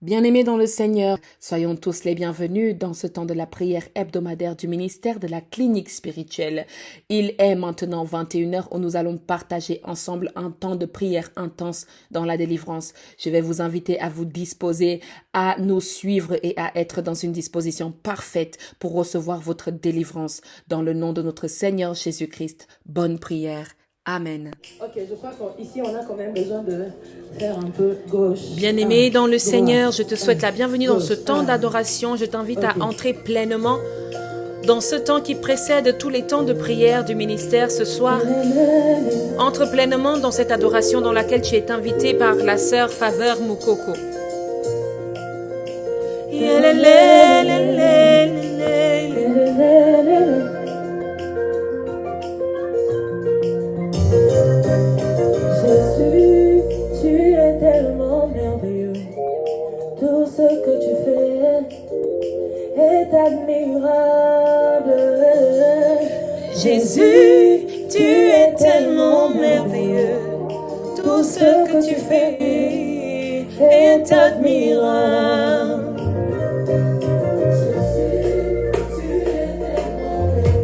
Bien-aimés dans le Seigneur, soyons tous les bienvenus dans ce temps de la prière hebdomadaire du ministère de la clinique spirituelle. Il est maintenant 21 heures où nous allons partager ensemble un temps de prière intense dans la délivrance. Je vais vous inviter à vous disposer, à nous suivre et à être dans une disposition parfaite pour recevoir votre délivrance. Dans le nom de notre Seigneur Jésus-Christ, bonne prière. Amen. Ok, je crois qu'ici on a quand même besoin de faire un peu gauche. Bien-aimé dans le Seigneur, je te souhaite la bienvenue dans ce temps d'adoration. Je t'invite à entrer pleinement dans ce temps qui précède tous les temps de prière du ministère ce soir. Entre pleinement dans cette adoration dans laquelle tu es invité par la sœur Faveur Moukoko. Jésus, tu es tellement merveilleux. Tout ce que tu fais est admirable. Jésus, tu es tellement merveilleux. Tout ce que tu fais est admirable.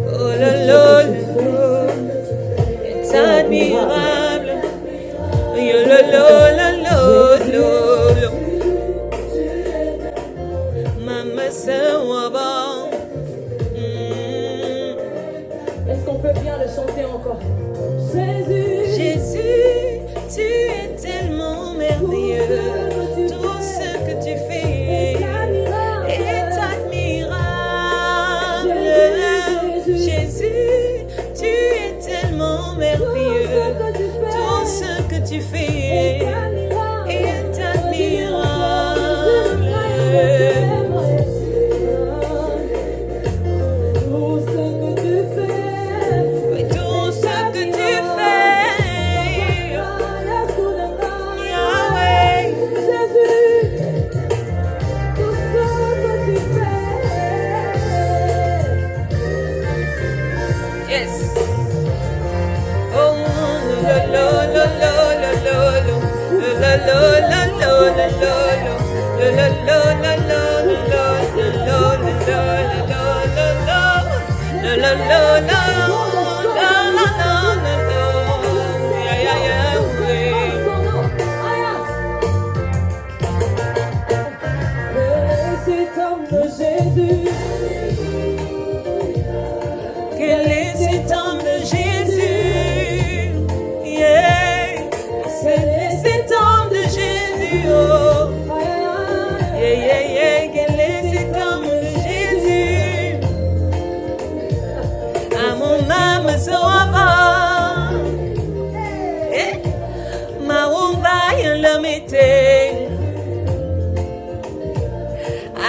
Oh là là, est admirable. Oh là là là là là. Mama Sawaba. Est-ce qu'on peut bien le chanter encore? Jésus, Jésus, tu es tellement merveilleux. Tout ce que tu fais est admirable. Jésus, tu es tellement merveilleux. Tout ce que tu fais est admirable. Oui, tout ce que tu fais, Yahweh. Yes. Oh, la la la la la la la la la la la la la la la la la. Jésus, Quel est cet homme de Jésus? Yeah. C'est cet homme de Jésus. Oh. Yeah, yeah, yeah. Quel est cet homme de Jésus? À mon âme sera bas. Ma ouvaille le mettait.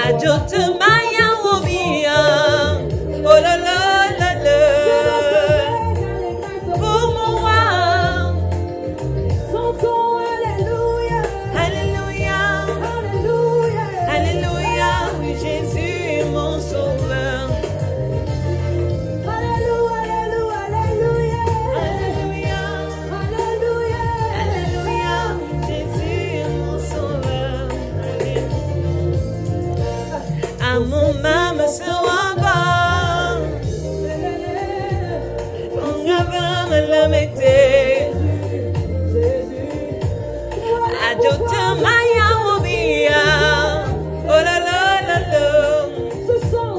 Ajoute maya obia. Oh la la la la. Pour moi. chantons Alléluia, Alléluia. Alléluia, Alléluia. Oui, Jésus est mon sauveur. Alléluia, Alléluia, Alléluia. Alléluia, Alléluia. Jésus est mon sauveur. À mon âme sera bas. Mon âme la mettait. Ajoute maya obia. Oh la la la la.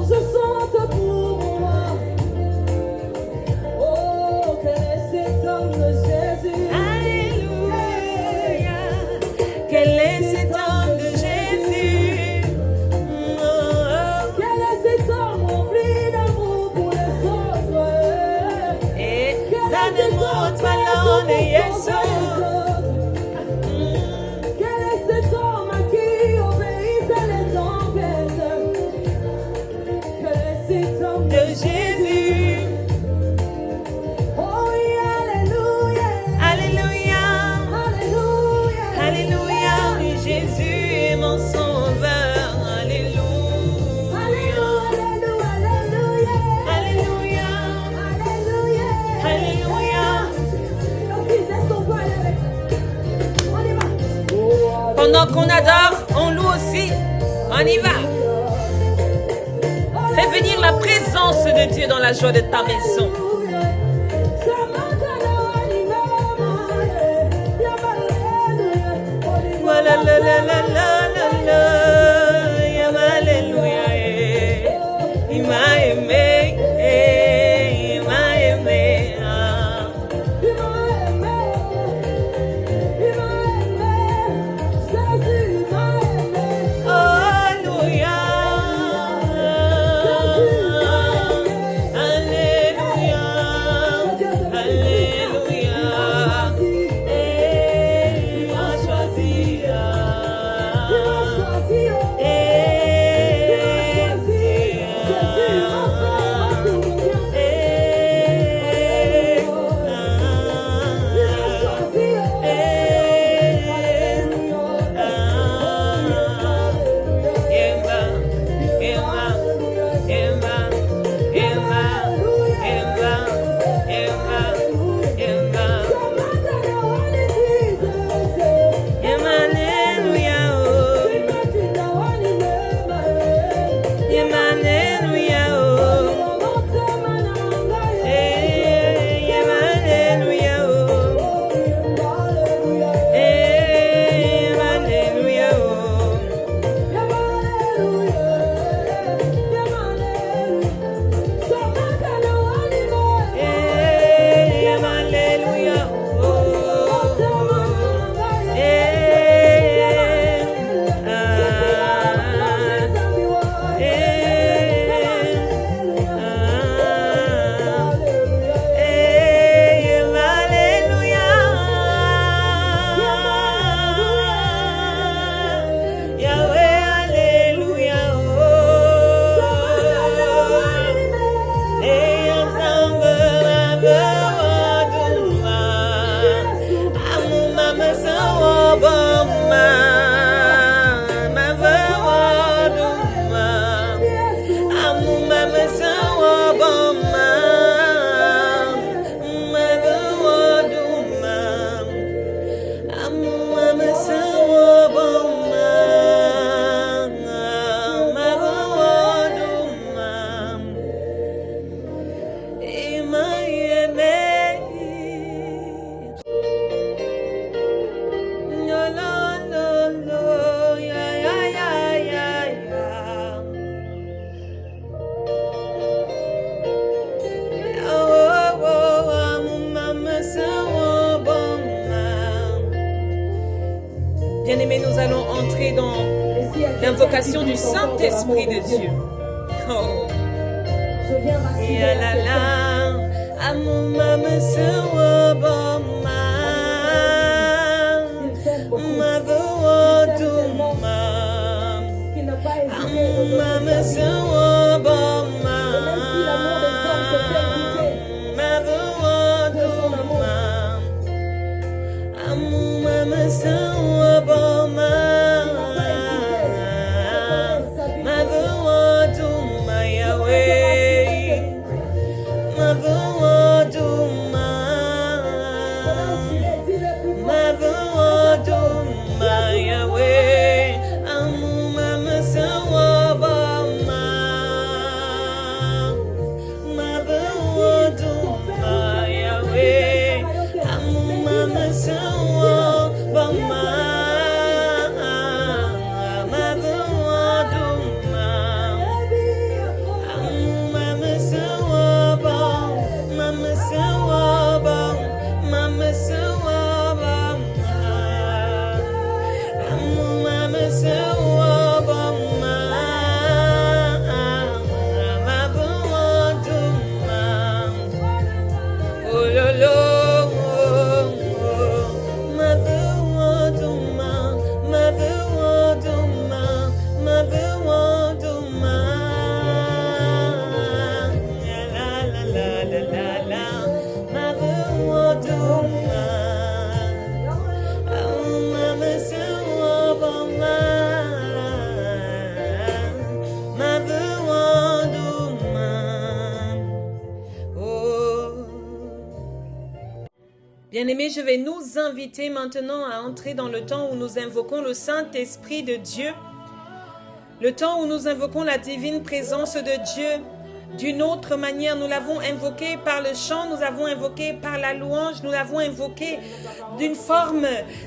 je chante pour moi. Oh, quel est cet homme de Jésus? Alléluia. Quel est cet homme de Jésus? Oh. Quel est cet homme rempli d'amour pour les autres? Et ça démontre l'homme de Jésus. Quel est cet homme à qui obéissent les tempêtes? Quel est cet homme De Jésus. Oh oui, Alléluia, Alléluia. Alléluia, Alléluia. Oui, Jésus est mon sauveur. Alléluia. Alléluia, Alléluia, Alléluia. Alléluia, Alléluia. Donc, est-ce qu'on peut aller avec ça? On y va. Pendant qu'on adore, on loue aussi. y va. Fais venir la présence de Dieu dans la joie de ta maison. Voilà, la, la, la, la, la, la. Yeah, alléluia, eh. Il m'a aimé, eh. Il m'a aimé, ah. Alléluia. Alléluia. Alléluia. Eh, il m'a choisi, ah. Bien-aimés, nous allons entrer dans l'invocation du Saint-Esprit de Dieu. Oh. Ya la la, amuma mesewa bama, mavewa duma, amuma mesewa bama, mavewa duma, amuma mesewa bama, mavewa duma Yahweh. Bien-aimés, je vais nous inviter maintenant à entrer dans le temps où nous invoquons le Saint-Esprit de Dieu. Le temps où nous invoquons la divine présence de Dieu d'une autre manière, nous l'avons invoqué par le chant, nous l'avons invoqué par la louange, nous l'avons invoqué d'une forme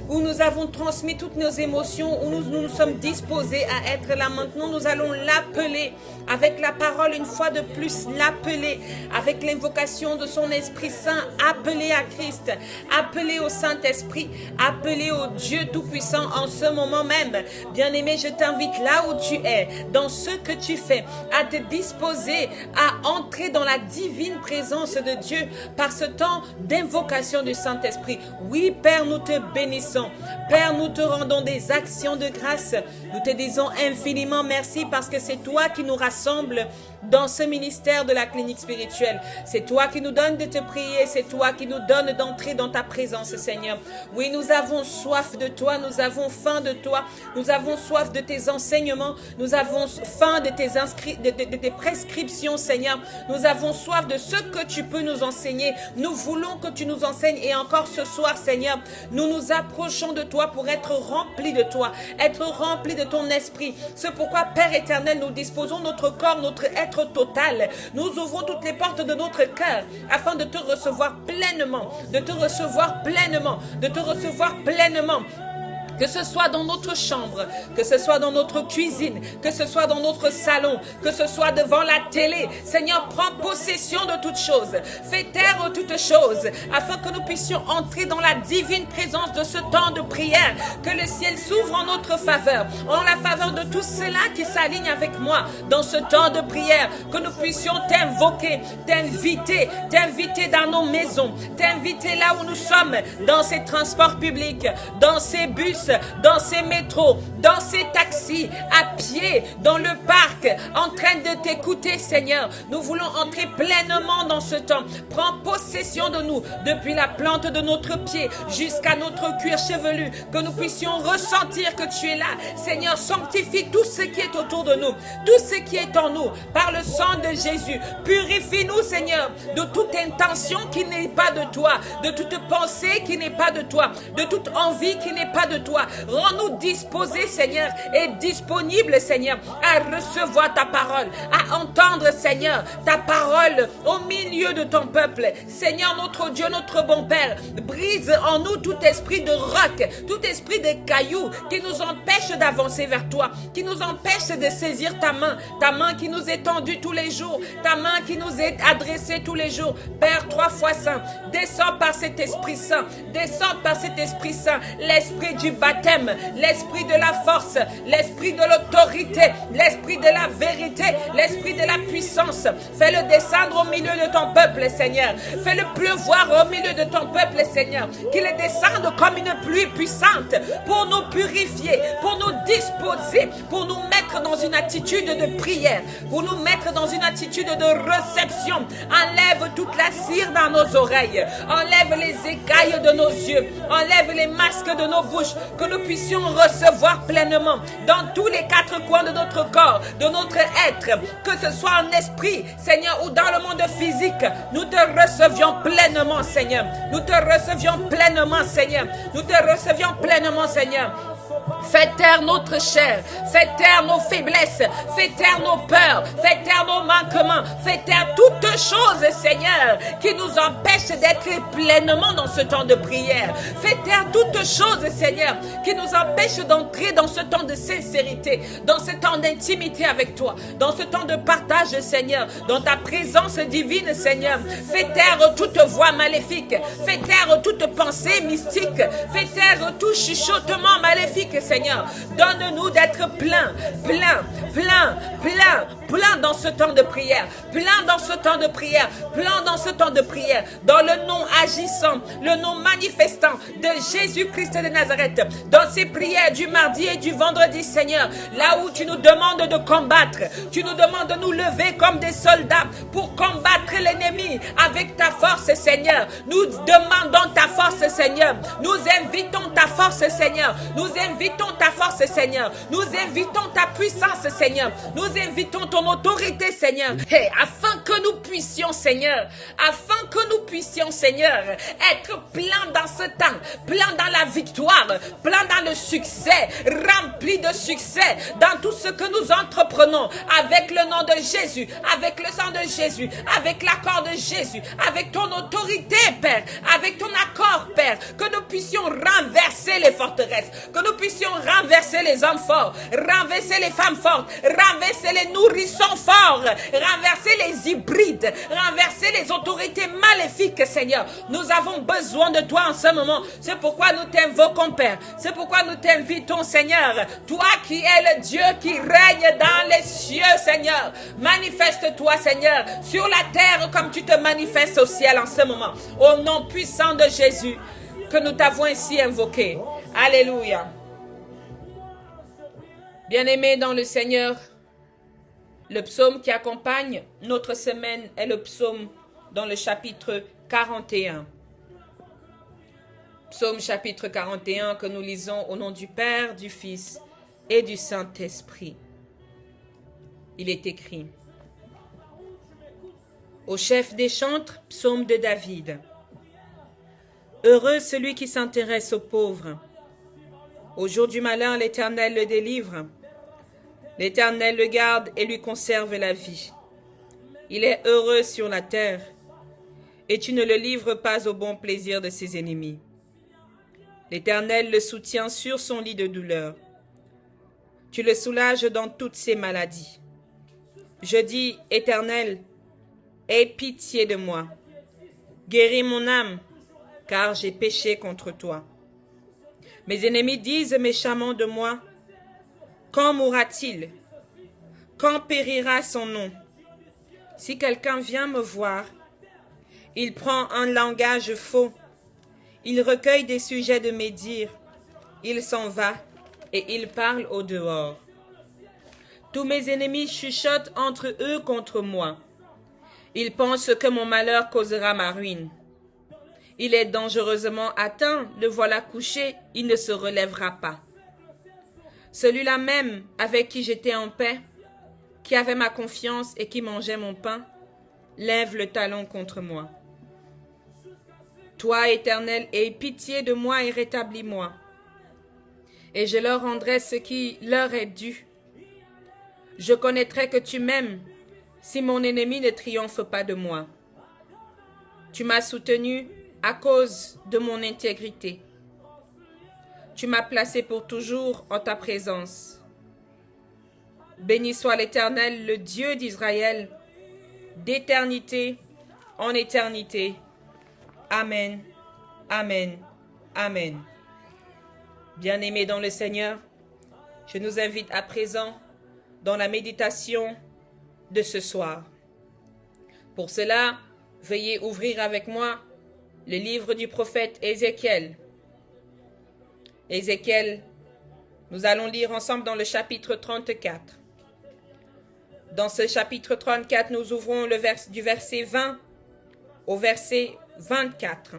où nous avons transmis toutes nos émotions, où nous sommes disposés à être là. Maintenant, nous allons l'appeler avec la parole une fois de plus, l'appeler avec l'invocation de son Esprit Saint, appeler à Christ, appeler au Saint-Esprit, appeler au Dieu Tout-Puissant en ce moment même. Bien-aimé, je t'invite là où tu es, dans ce que tu fais, à te disposer à entrer dans la divine présence de Dieu par ce temps d'invocation du Saint-Esprit. Oui, Père, nous te bénissons. Père, nous te rendons des actions de grâce. Nous te disons infiniment merci parce que c'est toi qui nous rassemble dans ce ministère de la clinique spirituelle. C'est toi qui nous donne de te prier, c'est toi qui nous donne d'entrer dans ta présence, Seigneur. Oui, nous avons soif de toi, nous avons faim de toi, nous avons soif de tes enseignements, nous avons faim de tes prescriptions, Seigneur. Nous avons soif de ce que tu peux nous enseigner. Nous voulons que tu nous enseignes et encore ce soir, Seigneur, nous nous approchons de toi pour être remplis de toi, être remplis de ton esprit. C'est pourquoi, Père éternel, nous disposons notre corps, notre être total. Nous ouvrons toutes les portes de notre cœur afin de te recevoir pleinement, de te recevoir pleinement, de te recevoir pleinement. Que ce soit dans notre chambre, que ce soit dans notre cuisine, que ce soit dans notre salon, que ce soit devant la télé. Seigneur, prends possession de toutes choses. Fais taire toutes choses, afin que nous puissions entrer dans la divine présence de ce temps de prière. Que le ciel s'ouvre en notre faveur, en la faveur de tous ceux-là qui s'alignent avec moi dans ce temps de prière. Que nous puissions t'invoquer, t'inviter dans nos maisons, t'inviter là où nous sommes, dans ces transports publics, dans ces bus, dans ces métros, dans ces taxis, à pied, dans le parc, en train de t'écouter, Seigneur. Nous voulons entrer pleinement dans ce temps. Prends possession de nous, depuis la plante de notre pied jusqu'à notre cuir chevelu, que nous puissions ressentir que tu es là. Seigneur, sanctifie tout ce qui est autour de nous, tout ce qui est en nous, par le sang de Jésus. Purifie-nous, Seigneur, de toute intention qui n'est pas de toi, de toute pensée qui n'est pas de toi, de toute envie qui n'est pas de toi. Rends-nous disposés, Seigneur, et disponibles, Seigneur, à recevoir ta parole, à entendre, Seigneur, ta parole au milieu de ton peuple. Seigneur, notre Dieu, notre bon Père, brise en nous tout esprit de roc, tout esprit de cailloux qui nous empêche d'avancer vers toi, qui nous empêche de saisir ta main qui nous est tendue tous les jours, ta main qui nous est adressée tous les jours. Père, 3 fois saint, descends par cet Esprit Saint, descends par cet Esprit Saint, l'esprit du baptême, l'esprit de la force, l'esprit de l'autorité, l'esprit de la vérité, l'esprit de la puissance. Fais-le descendre au milieu de ton peuple, Seigneur. Fais-le pleuvoir au milieu de ton peuple, Seigneur. Qu'il descende comme une pluie puissante pour nous purifier, pour nous disposer, pour nous mettre dans une attitude de prière, pour nous mettre dans une attitude de réception. Enlève toute la cire dans nos oreilles, enlève les écailles de nos yeux, enlève les masques de nos bouches, que nous puissions recevoir pleinement dans tous les 4 coins de notre corps, de notre être, que ce soit en esprit, Seigneur, ou dans le monde physique. Nous te recevions pleinement, Seigneur. Nous te recevions pleinement, Seigneur. Nous te recevions pleinement, Seigneur. Fais taire notre chair, fais taire nos faiblesses, fais taire nos peurs, fais taire nos manquements, fais taire toutes choses, Seigneur, qui nous empêchent d'être pleinement dans ce temps de prière. Fais taire toutes choses, Seigneur, qui nous empêchent d'entrer dans ce temps de sincérité, dans ce temps d'intimité avec toi, dans ce temps de partage, Seigneur, dans ta présence divine, Seigneur. Fais taire toute voix maléfique, fais taire toute pensée mystique, fais taire tout chuchotement maléfique, Seigneur. Donne-nous d'être plein dans ce temps de prière, plein dans ce temps de prière, plein dans ce temps de prière, dans le nom agissant, le nom manifestant de Jésus-Christ de Nazareth, dans ces prières du mardi et du vendredi, Seigneur, là où tu nous demandes de combattre, tu nous demandes de nous lever comme des soldats pour combattre l'ennemi avec ta force, Seigneur. Nous demandons ta force, Seigneur. Nous invitons ta force, Seigneur. Nous invitons invitons ta force, Seigneur. Nous invitons ta puissance, Seigneur. Nous invitons ton autorité, Seigneur. Hey, afin que nous puissions, Seigneur, Seigneur, être plein dans ce temps, plein dans la victoire, plein dans le succès, rempli de succès dans tout ce que nous entreprenons avec le nom de Jésus, avec le sang de Jésus, avec l'accord de Jésus, avec ton autorité, Père, avec ton accord, Père, que nous puissions renverser les forteresses, que nous puissions renverser les hommes forts, renverser les femmes fortes, renverser les nourrissons forts, renverser les hybrides, renverser les autorités maléfiques, Seigneur. Nous avons besoin de toi en ce moment. C'est pourquoi nous t'invoquons, Père. C'est pourquoi nous t'invitons, Seigneur. Toi qui es le Dieu qui règne dans les cieux, Seigneur. Manifeste-toi, Seigneur, sur la terre comme tu te manifestes au ciel en ce moment. Au nom puissant de Jésus, que nous t'avons ainsi invoqué. Alléluia. Bien-aimés dans le Seigneur, le psaume qui accompagne notre semaine est le psaume dans le chapitre 41. Psaume chapitre 41 que nous lisons au nom du Père, du Fils et du Saint-Esprit. Il est écrit: au chef des chantres, psaume de David. Heureux celui qui s'intéresse aux pauvres. Au jour du malheur, l'Éternel le délivre. L'Éternel le garde et lui conserve la vie. Il est heureux sur la terre, et tu ne le livres pas au bon plaisir de ses ennemis. L'Éternel le soutient sur son lit de douleur. Tu le soulages dans toutes ses maladies. Je dis, Éternel, aie pitié de moi. Guéris mon âme, car j'ai péché contre toi. Mes ennemis disent méchamment de moi: quand mourra-t-il? Quand périra son nom? Si quelqu'un vient me voir, il prend un langage faux. Il recueille des sujets de médire. Il s'en va et il parle au dehors. Tous mes ennemis chuchotent entre eux contre moi. Ils pensent que mon malheur causera ma ruine. Il est dangereusement atteint, le voilà couché, il ne se relèvera pas. Celui-là même avec qui j'étais en paix, qui avait ma confiance et qui mangeait mon pain, lève le talon contre moi. Toi, Éternel, aie pitié de moi et rétablis-moi, et je leur rendrai ce qui leur est dû. Je connaîtrai que tu m'aimes, si mon ennemi ne triomphe pas de moi. Tu m'as soutenu à cause de mon intégrité. Tu m'as placé pour toujours en ta présence. Béni soit l'Éternel, le Dieu d'Israël, d'éternité en éternité. Amen, amen, amen. Bien-aimés dans le Seigneur, je nous invite à présent dans la méditation de ce soir. Pour cela, veuillez ouvrir avec moi le livre du prophète Ézéchiel. Ézéchiel, nous allons lire ensemble dans le chapitre 34. Dans ce chapitre 34, nous ouvrons du verset 20 au verset 24.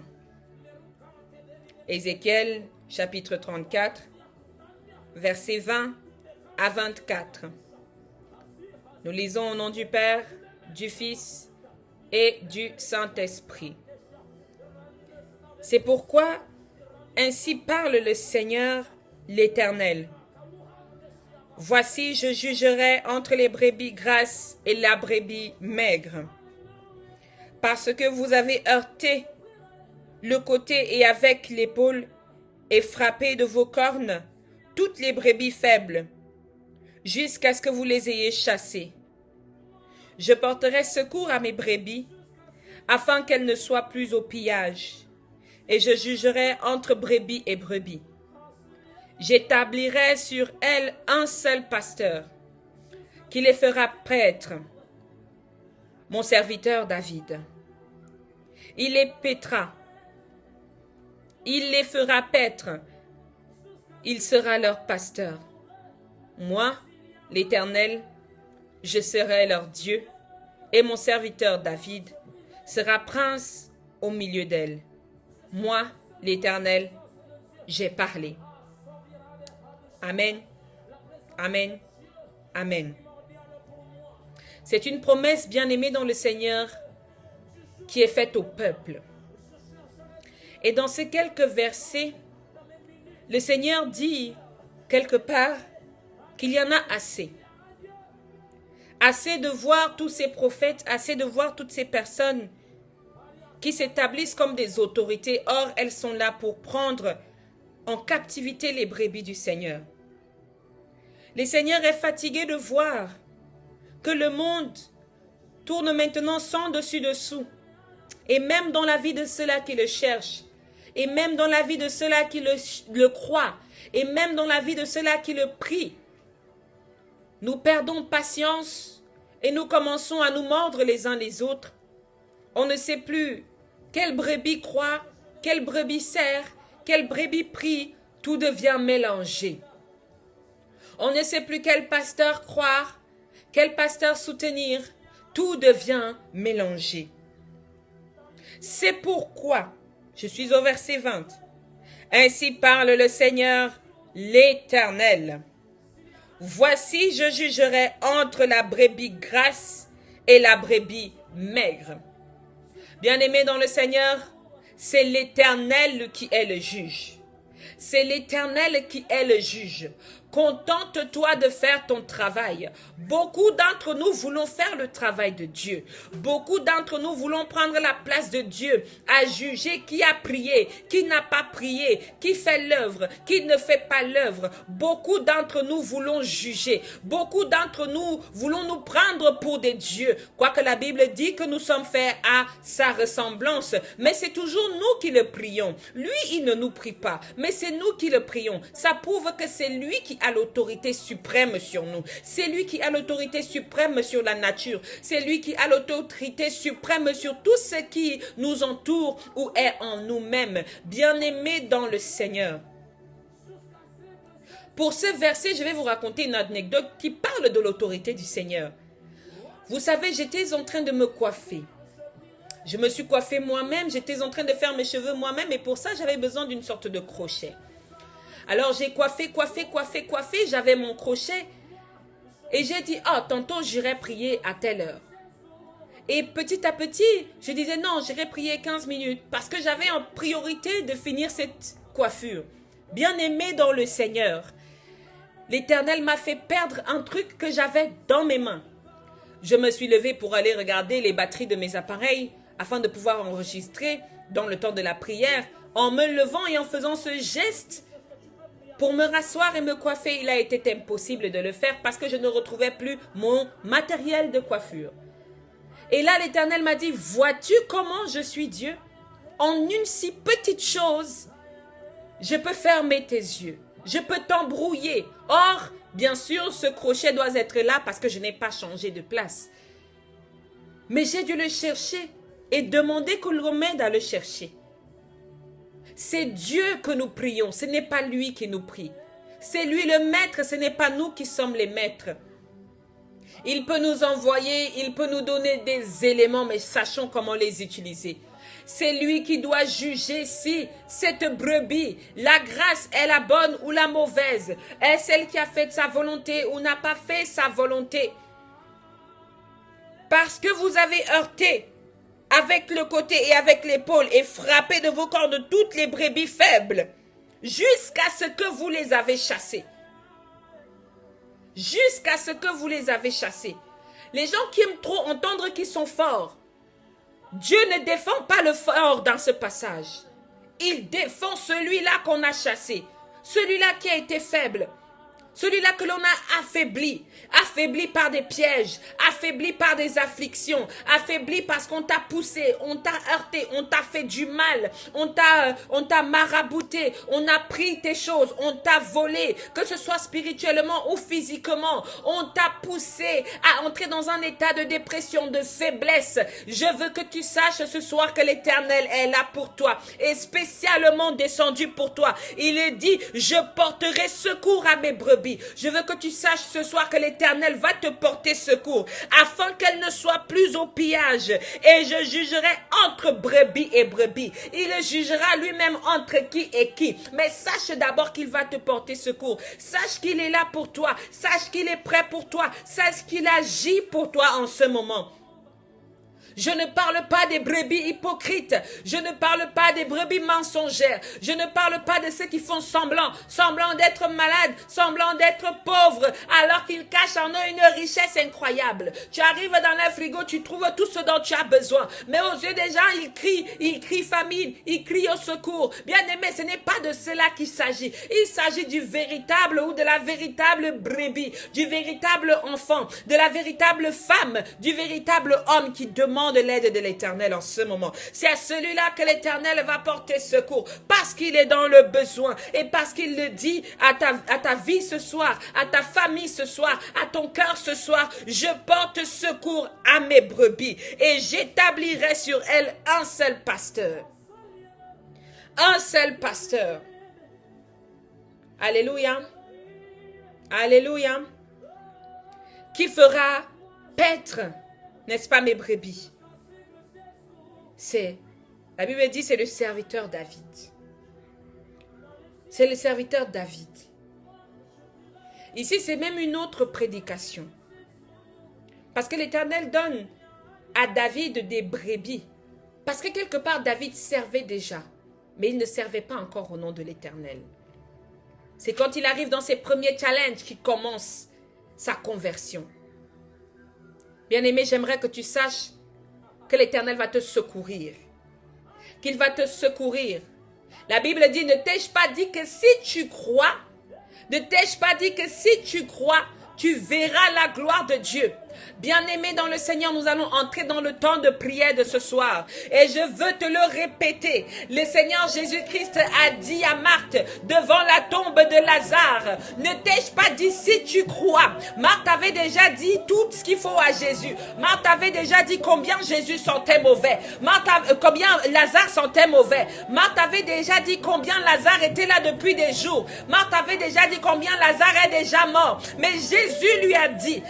Ézéchiel, chapitre 34, verset 20 à 24. Nous lisons au nom du Père, du Fils et du Saint-Esprit. C'est pourquoi ainsi parle le Seigneur l'Éternel. Voici, je jugerai entre les brebis grasses et la brebis maigre. Parce que vous avez heurté le côté et avec l'épaule et frappé de vos cornes toutes les brebis faibles, jusqu'à ce que vous les ayez chassées. Je porterai secours à mes brebis, afin qu'elles ne soient plus au pillage, et je jugerai entre brebis et brebis. J'établirai sur elles un seul pasteur, qui les fera paître, mon serviteur David. Il les paîtra, il les fera paître, il sera leur pasteur. Moi, l'Éternel, je serai leur Dieu, et mon serviteur David sera prince au milieu d'elles. Moi, l'Éternel, j'ai parlé. Amen. Amen. Amen. C'est une promesse bien-aimée dans le Seigneur qui est faite au peuple. Et dans ces quelques versets, le Seigneur dit quelque part qu'il y en a assez. Assez de voir tous ces prophètes, assez de voir toutes ces personnes qui s'établissent comme des autorités. Or, elles sont là pour prendre en captivité les brebis du Seigneur. Le Seigneur est fatigué de voir que le monde tourne maintenant sans dessus-dessous. Et même dans la vie de ceux-là qui le cherchent, et même dans la vie de ceux-là qui le croient, et même dans la vie de ceux-là qui le prient, nous perdons patience et nous commençons à nous mordre les uns les autres. On ne sait plus quelle brebis croit, quelle brebis sert, quelle brebis prie, tout devient mélangé. On ne sait plus quel pasteur croire, quel pasteur soutenir, tout devient mélangé. C'est pourquoi, je suis au verset 20, ainsi parle le Seigneur l'Éternel. Voici, je jugerai entre la brebis grasse et la brebis maigre. Bien-aimé dans le Seigneur, c'est l'Éternel qui est le juge. C'est l'Éternel qui est le juge. Contente-toi de faire ton travail. Beaucoup d'entre nous voulons faire le travail de Dieu. Beaucoup d'entre nous voulons prendre la place de Dieu à juger qui a prié, qui n'a pas prié, qui fait l'œuvre, qui ne fait pas l'œuvre. Beaucoup d'entre nous voulons juger. Beaucoup d'entre nous voulons nous prendre pour des dieux. Quoique la Bible dit que nous sommes faits à sa ressemblance. Mais c'est toujours nous qui le prions. Lui, il ne nous prie pas. Mais c'est nous qui le prions. Ça prouve que c'est lui qui a l'autorité suprême sur nous. C'est lui qui a l'autorité suprême sur la nature. C'est lui qui a l'autorité suprême sur tout ce qui nous entoure ou est en nous-mêmes. Bien-aimés dans le Seigneur. Pour ce verset, je vais vous raconter une anecdote qui parle de l'autorité du Seigneur. Vous savez, j'étais en train de me coiffer. Je me suis coiffée moi-même, j'étais en train de faire mes cheveux moi-même et pour ça, j'avais besoin d'une sorte de crochet. Alors, j'ai coiffé, j'avais mon crochet et j'ai dit, tantôt j'irai prier à telle heure. Et petit à petit, je disais non, j'irai prier 15 minutes parce que j'avais en priorité de finir cette coiffure. Bien-aimé dans le Seigneur, l'Éternel m'a fait perdre un truc que j'avais dans mes mains. Je me suis levée pour aller regarder les batteries de mes appareils afin de pouvoir enregistrer dans le temps de la prière. En me levant et en faisant ce geste, pour me rasseoir et me coiffer, il a été impossible de le faire parce que je ne retrouvais plus mon matériel de coiffure. Et là, l'Éternel m'a dit, vois-tu comment je suis Dieu? En une si petite chose, je peux fermer tes yeux. Je peux t'embrouiller. Or, bien sûr, ce crochet doit être là parce que je n'ai pas changé de place. Mais j'ai dû le chercher et demander que l'on m'aide à le chercher. C'est Dieu que nous prions, ce n'est pas lui qui nous prie. C'est lui le maître, ce n'est pas nous qui sommes les maîtres. Il peut nous envoyer, il peut nous donner des éléments, mais sachons comment les utiliser. C'est lui qui doit juger si cette brebis, la grasse est la bonne ou la mauvaise, est celle qui a fait sa volonté ou n'a pas fait sa volonté. Parce que vous avez heurté avec le côté et avec l'épaule et frappé de vos cornes toutes les brebis faibles, jusqu'à ce que vous les avez chassées. Jusqu'à ce que vous les avez chassées. Les gens qui aiment trop entendre qu'ils sont forts, Dieu ne défend pas le fort dans ce passage. Il défend celui-là qu'on a chassé, celui-là qui a été faible, celui-là que l'on a affaibli par des pièges, affaibli par des afflictions, affaibli parce qu'on t'a poussé, on t'a heurté, on t'a fait du mal, on t'a marabouté, on a pris tes choses, on t'a volé, que ce soit spirituellement ou physiquement, on t'a poussé à entrer dans un état de dépression, de faiblesse. Je veux que tu saches ce soir que l'Éternel est là pour toi et spécialement descendu pour toi. Il est dit, je porterai secours à mes brebis. brebis. Je veux que tu saches ce soir que l'Éternel va te porter secours afin qu'elle ne soit plus au pillage. Et je jugerai entre brebis et brebis. Il jugera lui-même entre qui et qui. Mais sache d'abord qu'il va te porter secours. Sache qu'il est là pour toi. Sache qu'il est prêt pour toi. Sache qu'il agit pour toi en ce moment. Je ne parle pas des brebis hypocrites. Je ne parle pas des brebis mensongères. Je ne parle pas de ceux qui font semblant d'être malades, semblant d'être pauvres, alors qu'ils cachent en eux une richesse incroyable. Tu arrives dans le frigo, tu trouves tout ce dont tu as besoin. Mais aux yeux des gens, ils crient famine, ils crient au secours. Bien-aimé, ce n'est pas de cela qu'il s'agit. Il s'agit du véritable ou de la véritable brebis, du véritable enfant, de la véritable femme, du véritable homme qui demande de l'aide de l'Éternel en ce moment. C'est à celui-là que l'Éternel va porter secours parce qu'il est dans le besoin et parce qu'il le dit à ta vie ce soir, à ta famille ce soir, à ton cœur ce soir. Je porte secours à mes brebis et j'établirai sur elles un seul pasteur. Un seul pasteur. Alléluia. Alléluia. Qui fera paître, n'est-ce pas, mes brebis? La Bible dit, c'est le serviteur David. C'est le serviteur David. Ici, c'est même une autre prédication. Parce que l'Éternel donne à David des brebis. Parce que quelque part, David servait déjà. Mais il ne servait pas encore au nom de l'Éternel. C'est quand il arrive dans ses premiers challenges qu'il commence sa conversion. Bien-aimé, j'aimerais que tu saches que l'Éternel va te secourir. Qu'il va te secourir. La Bible dit, ne t'ai-je pas dit que si tu crois, ne t'ai-je pas dit que si tu crois, tu verras la gloire de Dieu. Bien-aimés dans le Seigneur, nous allons entrer dans le temps de prière de ce soir. Et je veux te le répéter. Le Seigneur Jésus-Christ a dit à Marthe, devant la tombe de Lazare, ne t'ai-je pas dit si tu crois? Marthe avait déjà dit tout ce qu'il faut à Jésus. Marthe avait déjà dit combien Jésus sentait mauvais. Combien Lazare sentait mauvais. Marthe avait déjà dit combien Lazare était là depuis des jours. Marthe avait déjà dit combien Lazare est déjà mort. Mais Jésus lui a dit,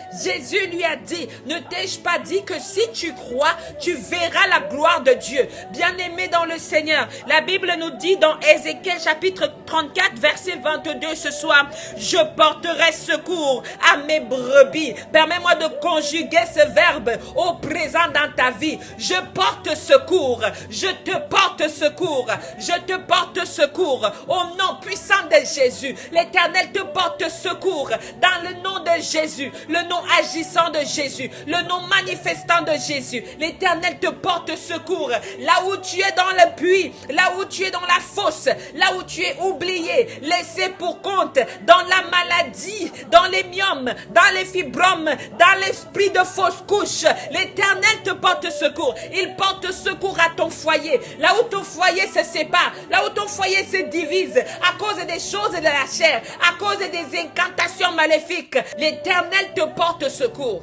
ne t'ai-je pas dit que si tu crois, tu verras la gloire de Dieu? Bien-aimé dans le Seigneur, la Bible nous dit dans Ézéchiel chapitre 34 verset 22 ce soir, je porterai secours à mes brebis. Permets-moi de conjuguer ce verbe au présent dans ta vie. Je porte secours, je te porte secours, je te porte secours au nom puissant de Jésus. L'Éternel te porte secours dans le nom de Jésus, le nom agissant de Jésus, le nom manifestant de Jésus. L'Éternel te porte secours là où tu es dans le puits, là où tu es dans la fosse, là où tu es oublié, laissé pour compte, dans la maladie, dans les myomes, dans les fibromes, dans l'esprit de fausse couche. L'Éternel te porte secours. Il porte secours à ton foyer, là où ton foyer se sépare, là où ton foyer se divise à cause des choses de la chair, à cause des incantations maléfiques. L'Éternel te porte secours.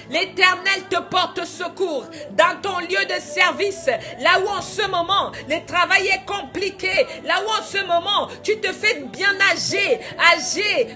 L'Éternel te porte secours dans ton lieu de service, là où en ce moment le travail est compliqué, là où en ce moment tu te fais bien âgé,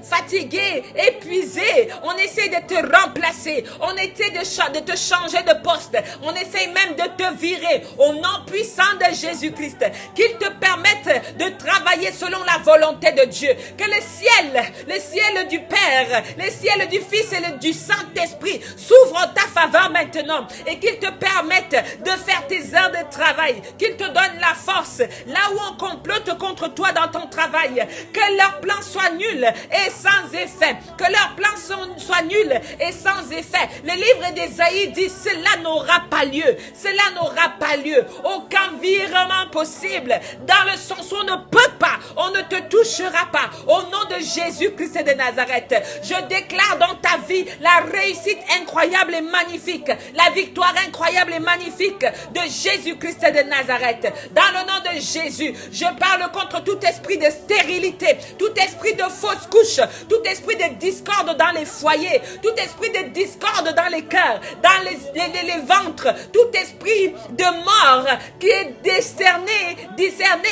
fatigué, épuisé. On essaie de te remplacer, on essaie de te changer de poste, on essaie même de te virer. Au nom puissant de Jésus-Christ, qu'il te permette de travailler selon la volonté de Dieu, que le ciel du Père, le ciel du Fils et du Saint-Esprit s'ouvre en ta faveur maintenant et qu'il te permette de faire tes heures de travail, qu'il te donne la force là où on complote contre toi dans ton travail, que leur plan soit nul et sans effet, que leur plan soit nul et sans effet. Le livre d'Ésaïe dit cela n'aura pas lieu, cela n'aura pas lieu, aucun virement possible, dans le sens où on ne peut pas, on ne te touchera pas. Au nom de Jésus-Christ de Nazareth, je déclare dans ta vie la réussite incroyable et magnifique, la victoire incroyable et magnifique de Jésus-Christ de Nazareth. Dans le nom de Jésus, je parle contre tout esprit de stérilité, tout esprit de fausse couche, tout esprit de discorde dans les foyers, tout esprit de discorde dans les cœurs, dans les ventres, tout esprit de mort qui est discerné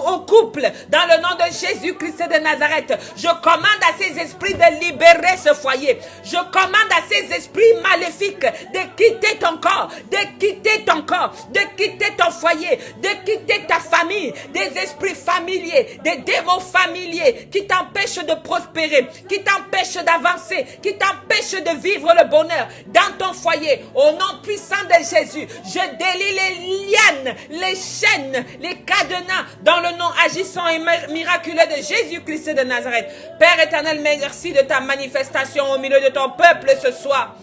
au couple, dans le nom de Jésus-Christ de Nazareth, je commande à ces esprits de libérer ce foyer. Je commande à ces esprits maléfiques de quitter ton corps, de quitter ton corps, de quitter ton foyer, de quitter ta famille, des esprits familiers, des démons familiers qui t'empêchent de prospérer, qui t'empêchent d'avancer, qui t'empêchent de vivre le bonheur dans ton foyer. Au nom puissant de Jésus, je délie les lianes, les chaînes, les cadenas dans le nom agissant et miraculeux de Jésus-Christ de Nazareth. Père éternel, merci de ta manifestation au milieu de ton peuple ce soir.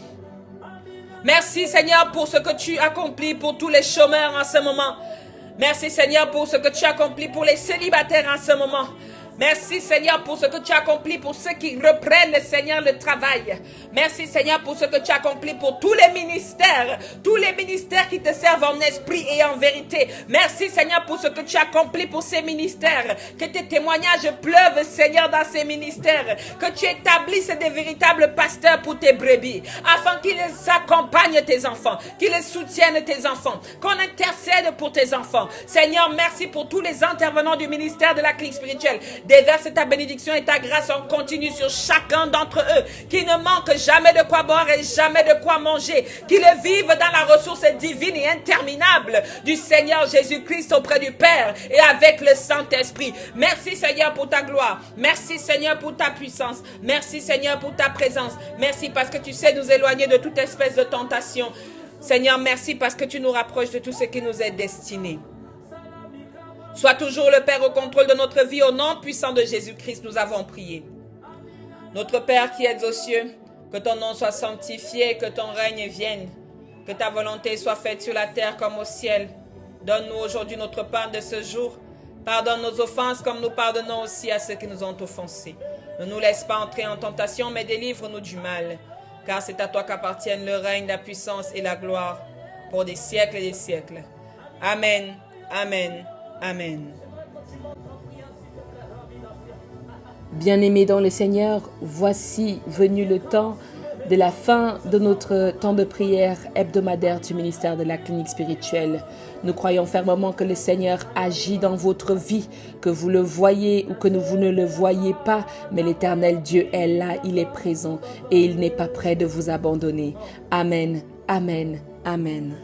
Merci Seigneur pour ce que tu accomplis pour tous les chômeurs en ce moment. Merci Seigneur pour ce que tu accomplis pour les célibataires en ce moment. Merci Seigneur pour ce que tu accomplis pour ceux qui reprennent Seigneur le travail. Merci Seigneur pour ce que tu accomplis pour tous les ministères qui te servent en esprit et en vérité. Merci Seigneur pour ce que tu accomplis pour ces ministères. Que tes témoignages pleuvent Seigneur dans ces ministères. Que tu établisses des véritables pasteurs pour tes brebis. Afin qu'ils accompagnent tes enfants. Qu'ils soutiennent tes enfants. Qu'on intercède pour tes enfants. Seigneur, merci pour tous les intervenants du ministère de la clinique spirituelle. Déverse ta bénédiction et ta grâce en continu sur chacun d'entre eux, qui ne manque jamais de quoi boire et jamais de quoi manger, qu'ils vivent dans la ressource divine et interminable du Seigneur Jésus-Christ auprès du Père et avec le Saint-Esprit. Merci Seigneur pour ta gloire, merci Seigneur pour ta puissance, merci Seigneur pour ta présence, merci parce que tu sais nous éloigner de toute espèce de tentation. Seigneur, merci parce que tu nous rapproches de tout ce qui nous est destiné. Sois toujours le Père au contrôle de notre vie. Au nom puissant de Jésus-Christ, nous avons prié. Notre Père qui es aux cieux, que ton nom soit sanctifié, que ton règne vienne, que ta volonté soit faite sur la terre comme au ciel. Donne-nous aujourd'hui notre pain de ce jour. Pardonne nos offenses comme nous pardonnons aussi à ceux qui nous ont offensés. Ne nous laisse pas entrer en tentation, mais délivre-nous du mal. Car c'est à toi qu'appartiennent le règne, la puissance et la gloire pour des siècles et des siècles. Amen, amen. Amen. Bien-aimés dans le Seigneur, voici venu le temps de la fin de notre temps de prière hebdomadaire du ministère de la clinique spirituelle. Nous croyons fermement que le Seigneur agit dans votre vie, que vous le voyez ou que vous ne le voyez pas, mais l'Éternel Dieu est là, il est présent et il n'est pas prêt de vous abandonner. Amen, amen, amen.